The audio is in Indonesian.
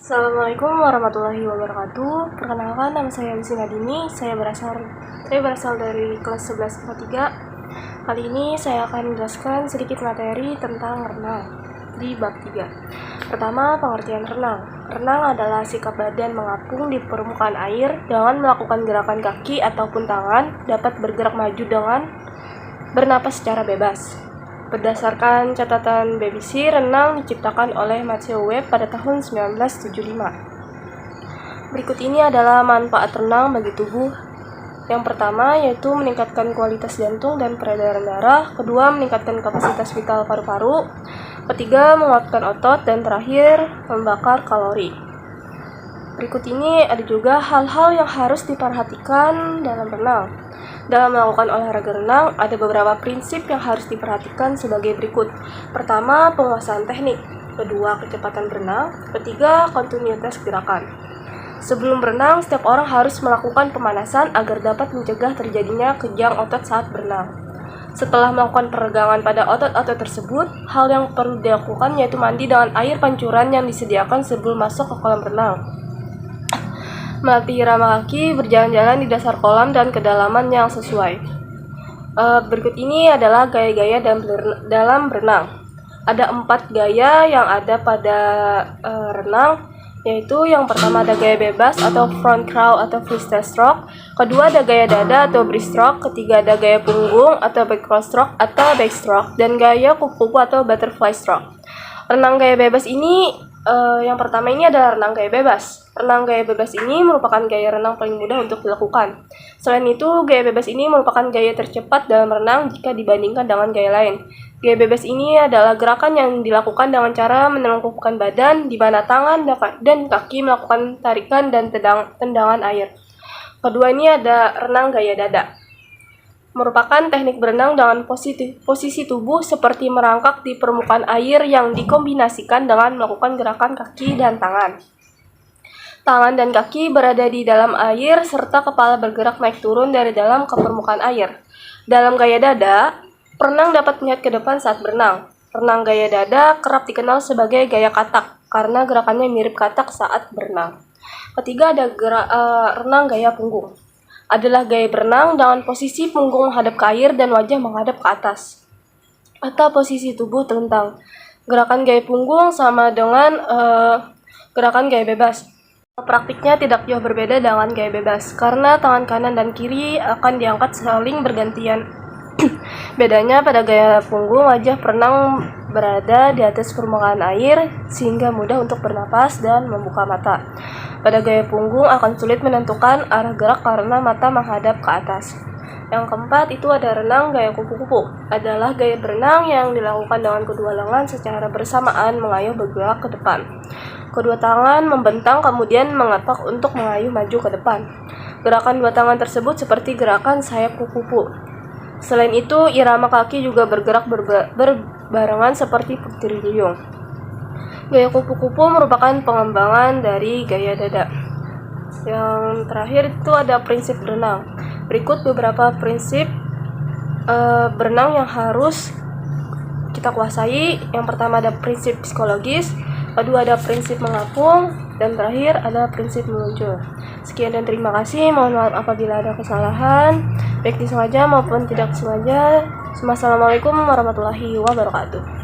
Assalamualaikum warahmatullahi wabarakatuh. Perkenalkan, nama saya Lucy Nadini. Saya berasal dari kelas 11 IPA 3. Kali ini saya akan menjelaskan sedikit materi tentang renang di bab 3. Pertama, pengertian renang. Renang adalah sikap badan mengapung di permukaan air dengan melakukan gerakan kaki ataupun tangan, dapat bergerak maju dengan bernapas secara bebas. Berdasarkan catatan BBC, renang diciptakan oleh Matthew Webb pada tahun 1975. Berikut ini adalah manfaat renang bagi tubuh. Yang pertama yaitu meningkatkan kualitas jantung dan peredaran darah. Kedua, meningkatkan kapasitas vital paru-paru. Ketiga, menguatkan otot. Dan terakhir, membakar kalori. Berikut ini ada juga hal-hal yang harus diperhatikan dalam renang. Dalam melakukan olahraga renang, ada beberapa prinsip yang harus diperhatikan sebagai berikut. Pertama, penguasaan teknik. Kedua, kecepatan berenang. Ketiga, kontinuitas gerakan. Sebelum berenang, setiap orang harus melakukan pemanasan agar dapat mencegah terjadinya kejang otot saat berenang. Setelah melakukan peregangan pada otot-otot tersebut, hal yang perlu dilakukan yaitu mandi dengan air pancuran yang disediakan sebelum masuk ke kolam renang. Melatih irama kaki, berjalan-jalan di dasar kolam dan kedalaman yang sesuai. Berikut ini adalah gaya-gaya dalam berenang. Ada 4 gaya yang ada pada renang, yaitu yang pertama ada gaya bebas atau front crawl atau freestyle stroke. Kedua ada gaya dada atau breaststroke. Ketiga ada gaya punggung atau backstroke atau backstroke. Dan gaya kupu-kupu atau butterfly stroke. Renang gaya bebas ini yang pertama ini adalah renang gaya bebas. Renang gaya bebas ini merupakan gaya renang paling mudah untuk dilakukan. Selain itu, gaya bebas ini merupakan gaya tercepat dalam renang jika dibandingkan dengan gaya lain. Gaya bebas ini adalah gerakan yang dilakukan dengan cara menelungkupkan badan, di mana tangan dan kaki melakukan tarikan dan tendangan air. Kedua ini ada renang gaya dada. Merupakan teknik berenang dengan posisi tubuh seperti merangkak di permukaan air yang dikombinasikan dengan melakukan gerakan kaki dan tangan. Tangan dan kaki berada di dalam air serta kepala bergerak naik turun dari dalam ke permukaan air. Dalam gaya dada, perenang dapat melihat ke depan saat berenang. Renang gaya dada kerap dikenal sebagai gaya katak karena gerakannya mirip katak saat berenang. Ketiga ada renang gaya punggung. Adalah gaya berenang dengan posisi punggung menghadap ke air dan wajah menghadap ke atas, atau posisi tubuh telentang. Gerakan gaya punggung sama dengan gerakan gaya bebas. Praktiknya tidak jauh berbeda dengan gaya bebas, karena tangan kanan dan kiri akan diangkat saling bergantian. Bedanya pada gaya punggung, wajah perenang berada di atas permukaan air sehingga mudah untuk bernapas dan membuka mata. Pada gaya punggung akan sulit menentukan arah gerak karena mata menghadap ke atas. Yang keempat itu ada renang gaya kupu-kupu. Adalah gaya berenang yang dilakukan dengan kedua lengan secara bersamaan mengayuh bergerak ke depan. Kedua tangan membentang kemudian mengepak untuk mengayuh maju ke depan. Gerakan dua tangan tersebut seperti gerakan sayap kupu-kupu. Selain itu, irama kaki juga bergerak berbarengan seperti putri duyung. Gaya kupu-kupu merupakan pengembangan dari gaya dada. Yang terakhir itu ada prinsip berenang. Berikut beberapa prinsip berenang yang harus kita kuasai. Yang pertama ada prinsip psikologis, kedua ada prinsip mengapung, dan terakhir ada prinsip meluncur. Sekian dan terima kasih. Mohon maaf apabila ada kesalahan, baik disengaja maupun tidak disengaja. Wassalamualaikum warahmatullahi wabarakatuh.